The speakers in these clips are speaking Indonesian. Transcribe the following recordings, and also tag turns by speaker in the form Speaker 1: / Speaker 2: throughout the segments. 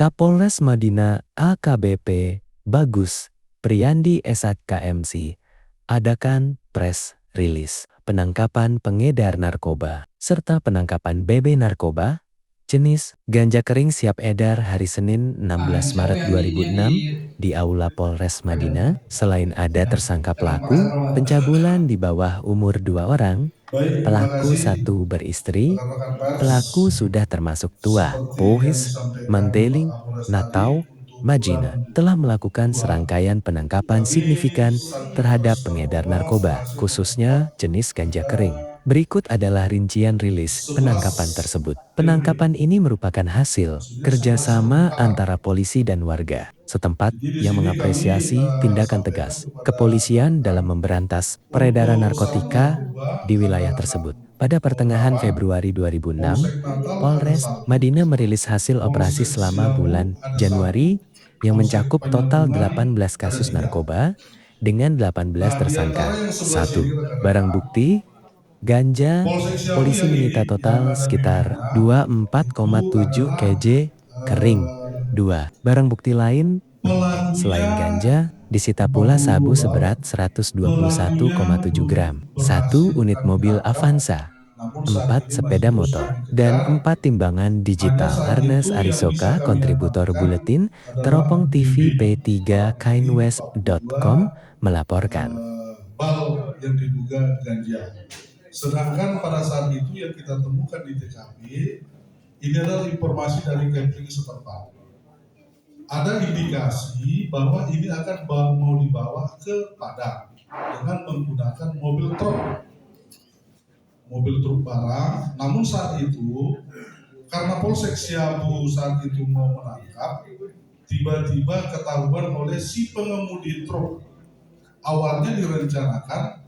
Speaker 1: Kapolres Madinah AKBP Bagus Priyandi SKMC adakan press release penangkapan pengedar narkoba serta penangkapan BB narkoba jenis ganja kering siap edar hari Senin 16 Maret 2006 di Aula Polres Madinah. Selain ada tersangka pelaku pencabulan di bawah umur 2 orang, pelaku 1 beristri, pelaku sudah termasuk tua, Pohis, Mandeling, Natau, Madinah telah melakukan serangkaian penangkapan signifikan terhadap pengedar narkoba, khususnya jenis ganja kering. Berikut adalah rincian rilis penangkapan tersebut. Penangkapan ini merupakan hasil kerjasama antara polisi dan warga setempat yang mengapresiasi tindakan tegas kepolisian dalam memberantas peredaran narkotika di wilayah tersebut. Pada pertengahan Februari 2006, Polres Madinah merilis hasil operasi selama bulan Januari yang mencakup total 18 kasus narkoba dengan 18 tersangka. 1. Barang bukti ganja, polisi menyita total sekitar 24,7 kg kering. 2. Barang bukti lain selain ganja, disita pula sabu seberat 121,7 gram, 1 unit mobil Avanza, 4 sepeda motor, dan 4 timbangan digital. Ernest Arisoka, kontributor buletin, Teropong TV P3 Kainwest.com melaporkan.
Speaker 2: Bal yang diduga ganja. Sedangkan pada saat itu yang kita temukan di TKP, ini adalah informasi dari camping setempat. Ada indikasi bahwa ini akan mau dibawa ke Padang dengan menggunakan mobil truk barang. Namun saat itu karena Polsek Siabu saat itu mau menangkap, tiba-tiba ketahuan oleh si pengemudi truk. Awalnya direncanakan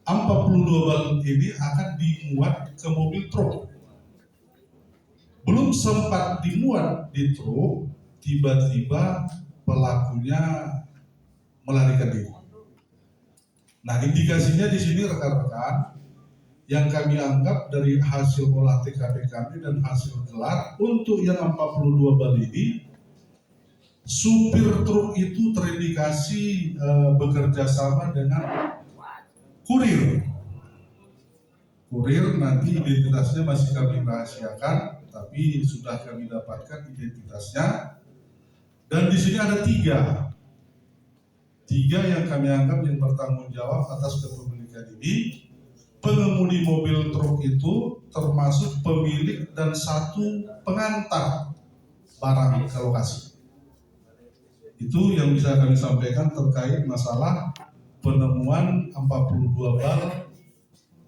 Speaker 2: 42 balon ini akan dimuat ke mobil truk. Belum sempat dimuat di truk, tiba-tiba pelakunya melarikan diri. Nah, indikasinya di sini rekan-rekan yang kami anggap dari hasil olah TKP kami dan hasil gelar untuk yang 42 bal ini, supir truk itu terindikasi bekerja sama dengan kurir. Kurir nanti identitasnya masih kami rahasiakan, tapi sudah kami dapatkan identitasnya. Dan di sini ada tiga yang kami anggap yang bertanggung jawab atas kepemilikan ini. Pengemudi mobil truk itu termasuk pemilik dan 1 pengantar barang ke lokasi. Itu yang bisa kami sampaikan terkait masalah penemuan 42 bal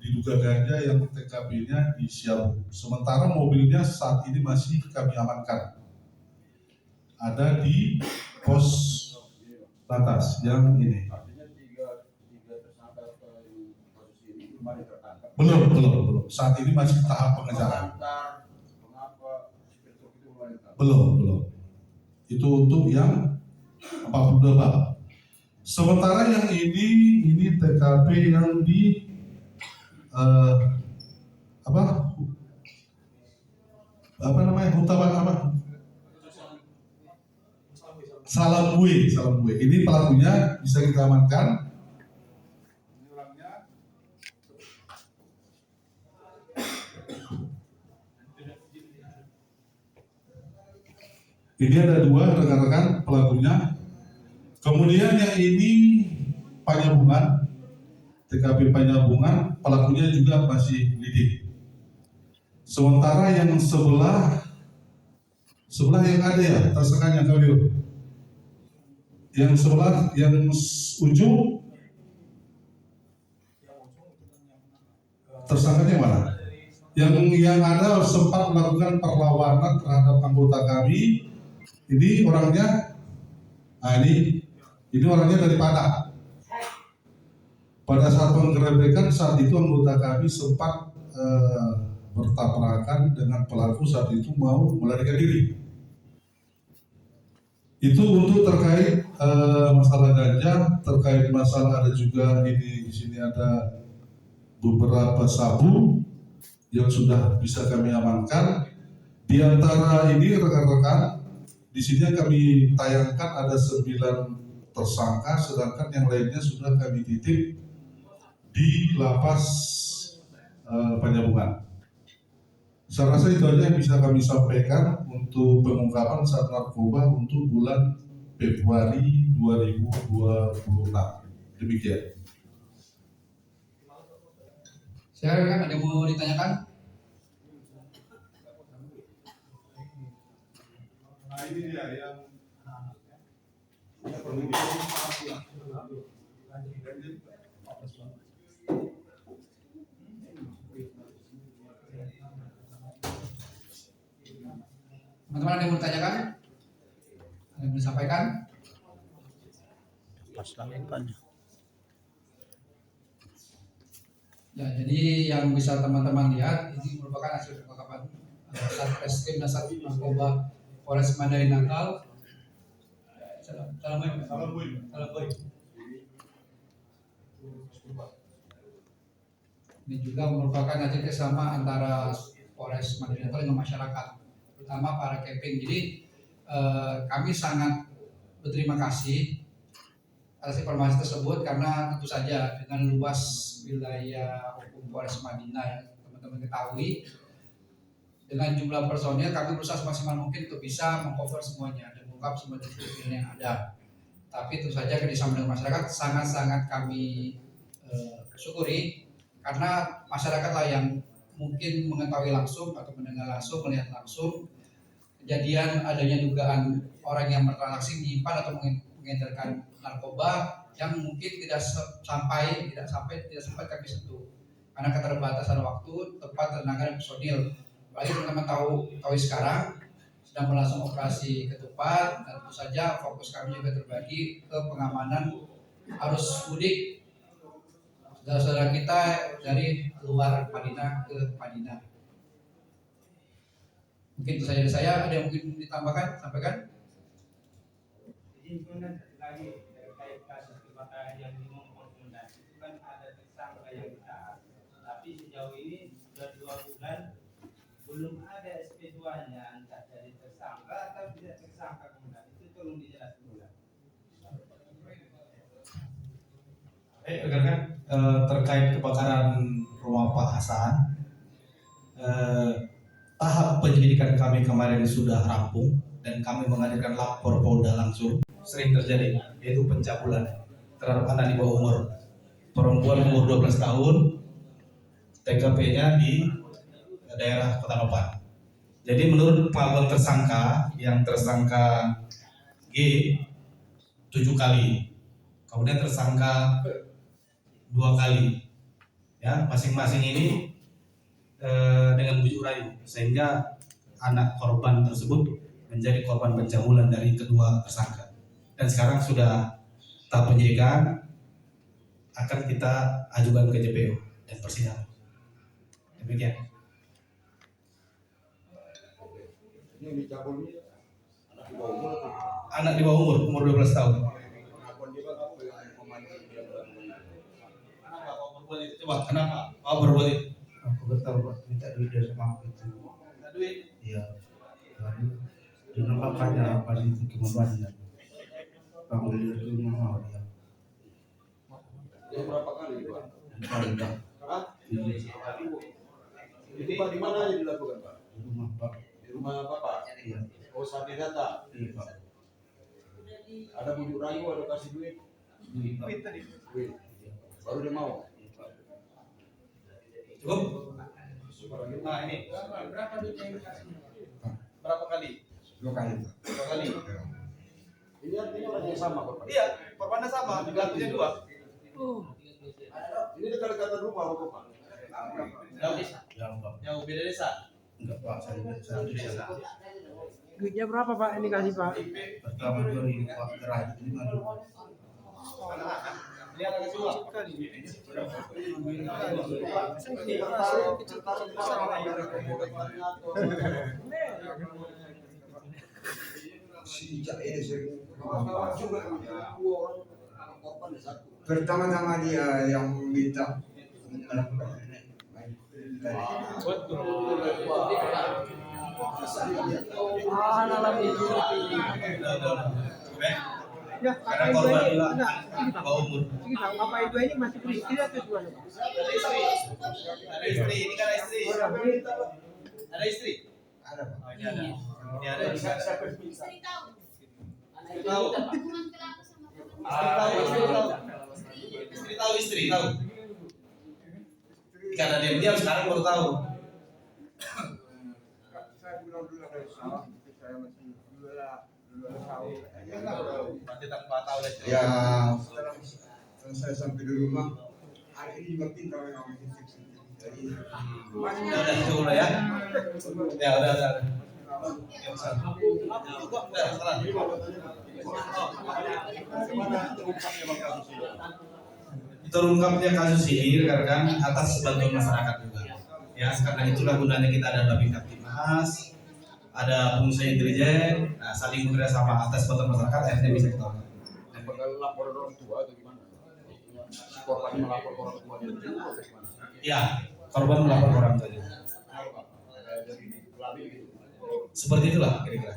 Speaker 2: diduga ganja yang TKP-nya di Siabu. Sementara mobilnya saat ini masih kami amankan. Ada di pos batas yang ini. Belum. Saat ini masih tahap pengejaran. Belum. Itu untuk yang 42 bal. Sementara yang ini TKP yang di Salambue. Ini pelakunya bisa kita amankan. Ini ada 2 rekan-rekan pelakunya. Kemudian yang ini Panyabungan, TKP Panyabungan, pelakunya juga masih lidik. Sementara yang sebelah yang ada ya, tersangkanya kalian. Yang sebelah, yang ujung, tersangkanya mana? Yang ada sempat melakukan perlawanan terhadap anggota kami. Ini orangnya, ini orangnya dari Padang. Pada saat penggerebekan saat itu anggota kami sempat bertabrakan dengan pelaku saat itu mau melarikan diri. Itu untuk terkait masalah ganja, terkait masalah ada juga di sini ada beberapa sabu yang sudah bisa kami amankan. Di antara ini rekan-rekan, di sini kami tayangkan ada 9 tersangka, sedangkan yang lainnya sudah kami titip di lapas Penyambungan. Saya rasa itu aja yang bisa kami sampaikan untuk pengungkapan saat narkoba untuk bulan Februari 2026. Demikian.
Speaker 3: Silakan, ada yang mau ditanyakan?
Speaker 2: Nah ini dia yang
Speaker 3: Teman-teman ada yang mau ditanyakan? Ada yang mau disampaikan? Ya, jadi yang bisa teman-teman lihat ini merupakan hasil penangkapan Satreskrim Dasar Narkoba Polres Mandarin Natal. Salam boy. Ini juga merupakan hasil kerjasama antara Polres Mandarin Natal dengan masyarakat, terutama para camping. Jadi kami sangat berterima kasih atas informasi tersebut karena tentu saja dengan luas wilayah hukum Polres Madinah yang teman-teman ketahui, dengan jumlah personil kami berusaha semaksimal mungkin untuk bisa mengcover semuanya dan mengungkap semua titik yang ada. Tapi tentu saja kerjasama dengan masyarakat sangat-sangat kami syukuri karena masyarakatlah yang mungkin mengetahui langsung atau mendengar langsung, melihat langsung kejadian adanya dugaan orang yang bertransaksi menyimpan atau mengedarkan narkoba yang mungkin tidak sempat kami sentuh karena keterbatasan waktu, tempat, tenaga dan personil. Apalagi teman-teman tahu sekarang sedang berlangsung operasi ketupat dan tentu saja fokus kami juga terbagi ke pengamanan arus mudik saudara-saudara kita dari luar Madinah ke Madinah. Mungkin itu saja dari saya. Ada yang mungkin ditambahkan, sampaikan?
Speaker 4: Lagi terkait kasus kebakaran yang di Mompong itu kan ada tersangka yang ditahan, tapi sejauh ini sudah 2 bulan belum ada SP2-nya, entah dari tersangka atau tidak tersangka kemudian. Itu tolong dijelaskan dulu.
Speaker 5: Rekan-rekan, terkait kebakaran rumah Pak Hasan, tahap penyelidikan kami kemarin sudah rampung dan kami menghadirkan lapor Polda langsung. Sering terjadi, yaitu pencabulan terhadap anak di bawah umur, perempuan umur 12 tahun, TKP-nya di daerah Kota Nopan. Jadi menurut pengakuan tersangka, yang tersangka G 7 kali, kemudian tersangka 2 kali, ya masing-masing ini dengan bujuk rayu, sehingga anak korban tersebut menjadi korban pencabulan dari kedua tersangka. Dan sekarang sudah tahap penyidikan, akan kita ajukan ke JPO dan persidangan. Demikian.
Speaker 6: Ini dicabul ini
Speaker 5: Anak di bawah umur 12 tahun. Kenapa kau berbuat itu? Coba, kenapa kau berbuat itu?
Speaker 6: aku bertahu Pak, minta duit dari sama aku itu.
Speaker 5: Minta duit?
Speaker 6: Iya. Lalu dia makanya apa itu kemampuannya. Bangun dari rumah mau dia.
Speaker 7: Itu berapa kali Pak?
Speaker 6: Kali Pak.
Speaker 7: Hah?
Speaker 6: Ini
Speaker 7: Itu Pak di mana aja dilakukan Pak?
Speaker 6: di rumah Pak.
Speaker 7: Di rumah Bapak?
Speaker 6: Iya.
Speaker 7: Oh saat data?
Speaker 6: Iya Pak.
Speaker 7: Ada bujuk rayu, ada kasih duit?
Speaker 6: Duit Pak.
Speaker 7: Duit. Baru dia mau?
Speaker 6: Iya, Pak.
Speaker 5: Cukup? Nah ini
Speaker 3: Berapa duitnya yang dikasih?
Speaker 5: berapa kali?
Speaker 6: 2 kali Pak.
Speaker 5: 2 kali.
Speaker 7: Ini artinya orang yang sama Pak?
Speaker 5: Iya, korbannya sama, pelakunya 2.
Speaker 7: Ini dekat-dekatan rumah Bapak?
Speaker 5: Jauh,
Speaker 6: Jauh Pak.
Speaker 5: jauh beda desa.
Speaker 6: Enggak Pak, saya di desa.
Speaker 8: Duitnya berapa Pak ini kasih Pak?
Speaker 6: Pertama 2000 Pak, terakhir 5.000.
Speaker 5: Ini ada kasih uang.
Speaker 6: Pertama-tama dia yang minta melakukan ini.
Speaker 8: Alam itu. Ya,
Speaker 5: Karena
Speaker 8: kakak
Speaker 5: korban
Speaker 8: ibu ini,
Speaker 5: juga
Speaker 8: enggak, ini
Speaker 5: bawah umur.
Speaker 8: ini tahu, kakak ibu ini masih beristri atau gimana?
Speaker 5: Ada istri, ini kan istri.
Speaker 8: Oh, ya, ini
Speaker 5: Ada istri?
Speaker 7: Ada, Pak.
Speaker 5: Oh, ini ada. Ini ada.
Speaker 7: Siapa yang bisa?
Speaker 9: Istri tahu.
Speaker 5: Istri tahu.
Speaker 9: Hubungan pelaku sama korban.
Speaker 5: Istri tahu, istri tahu. Karena dia sekarang baru tahu.
Speaker 7: Saya bilang dulu ada salah, saya masih dulu tahu.
Speaker 5: Berarti tanpa tahu istri.
Speaker 7: Ya, setelah saya sampai di rumah, hari ini juga pintar memang fiksi. Jadi,
Speaker 5: Udah cukup ya. Ya udah. Ya besar. Udah, salah. Terungkapnya kasus ini rekan atas bantuan masyarakat juga. Ya, karena itulah gunanya kita ada Babin Kaptimas, ada pengusaha intelijen, nah, saling bekerja sama atas bantuan masyarakat akhirnya bisa kita lakukan.
Speaker 7: apakah laporan orang tua atau gimana? Si korban melapor orang tua dia juga atau gimana?
Speaker 5: Ya, korban melapor ke orang tuanya.
Speaker 7: Jadi pelabur gitu.
Speaker 5: Seperti itulah kira-kira.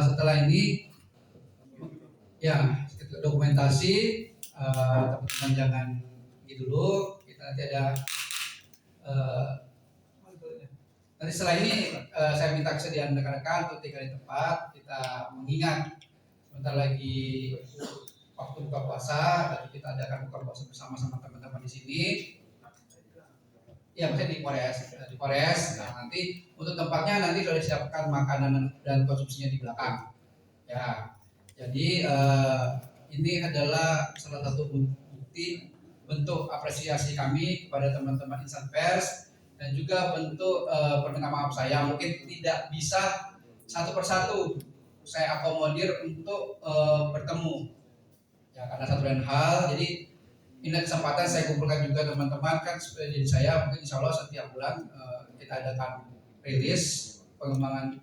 Speaker 3: Setelah ini ya dokumentasi, teman-teman jangan gitu dulu, kita nanti ada nanti setelah ini saya minta kesediaan rekan-rekan untuk tinggal di tempat, kita mengingat sebentar lagi waktu buka puasa, dan kita adakan buka puasa bersama-sama teman-teman di sini. Ya, maksudnya di Polres. Nah, nanti untuk tempatnya nanti sudah disiapkan makanan dan konsumsinya di belakang. Ya, jadi ini adalah salah satu bukti bentuk apresiasi kami kepada teman-teman insan pers dan juga bentuk permintaan maaf saya. Mungkin tidak bisa satu persatu saya akomodir untuk bertemu. Ya, karena satu dan hal, jadi ini kesempatan saya kumpulkan juga teman-teman kan seperti saya mungkin insya Allah setiap bulan kita adakan rilis pengembangan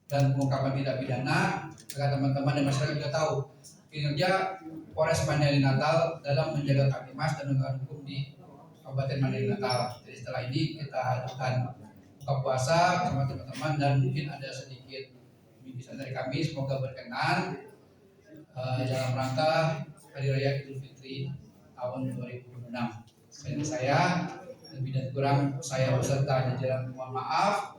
Speaker 3: dan pengungkapan tindak pidana agar teman-teman dan masyarakat juga tahu kinerja Polres Mandailing Natal dalam menjaga Kaptimas dan menegakkan hukum di Kabupaten Mandailing Natal. Jadi setelah ini kita adakan buka puasa bersama teman-teman dan mungkin ada sedikit bingkisan dari kami, semoga berkenan dalam rangka Hari Raya Idul Fitri tahun 2026. Saya lebih dan kurang saya beserta jajaran mohon maaf.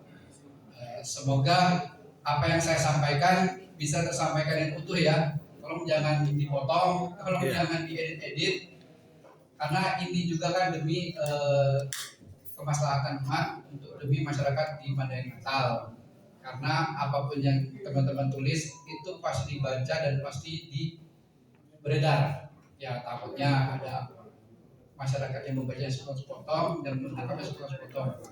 Speaker 3: Semoga apa yang saya sampaikan bisa tersampaikan yang utuh ya. Tolong jangan dipotong, tolong jangan diedit-edit. Karena ini juga kan demi kemaslahatan umat, untuk demi masyarakat di Mandailing Natal. Karena apapun yang teman-teman tulis itu pasti dibaca dan pasti beredar. Ya, takutnya ada masyarakat yang membacanya sepotong dan menangkapnya sepotong.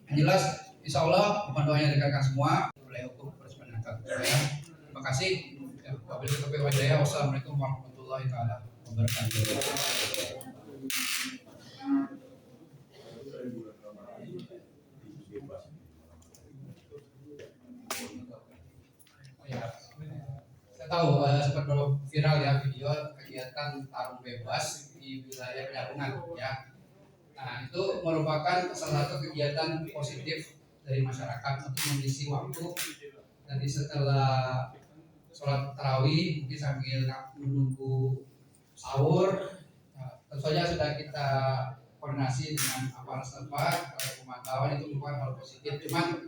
Speaker 3: Yang jelas, insya Allah mohon doanya rekan-rekan semua wilayah hukum Polres Mandailing Natal. Terima kasih. Wabillahi taufiq wal hidayah. Wassalamualaikum warahmatullahi wabarakatuh. Ya, saya tahu sempat viral ya video kegiatan tarung bebas di wilayah Penjaringan ya. Nah, itu merupakan salah satu kegiatan positif dari masyarakat untuk mengisi waktu nanti setelah sholat tarawih mungkin sambil menunggu sahur. Nah, tentu saja sudah kita koordinasi dengan aparat setempat, pemantauan itu merupakan hal positif. Cuman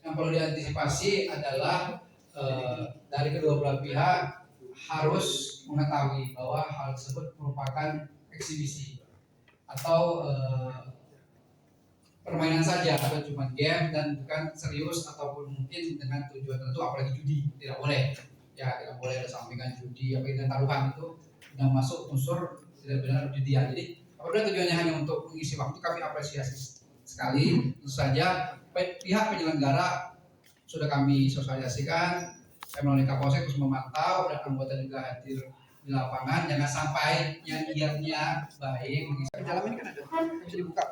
Speaker 3: yang perlu diantisipasi adalah dari kedua belah pihak harus mengetahui bahwa hal tersebut merupakan eksibisi atau permainan saja atau cuma game dan bukan serius ataupun mungkin dengan tujuan tertentu, apalagi judi tidak boleh ya, tidak boleh ada sampingan judi apalagi dengan taruhan itu yang masuk unsur tidak benar judian. Jadi apabila tujuannya hanya untuk mengisi waktu, kami apresiasi sekali. Tentu saja pihak penyelenggara sudah kami sosialisasikan, saya melalui Kapolsek terus memantau dan anggota juga hadir di lapangan. Jangan sampai yang niatnya baik mengisi.
Speaker 8: dalam ini kan ada bisa dibuka.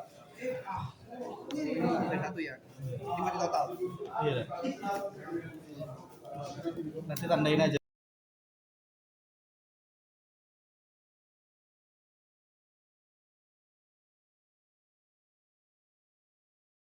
Speaker 8: Ini ada satu ya. 5 total.
Speaker 5: Iya. Nanti tandain aja.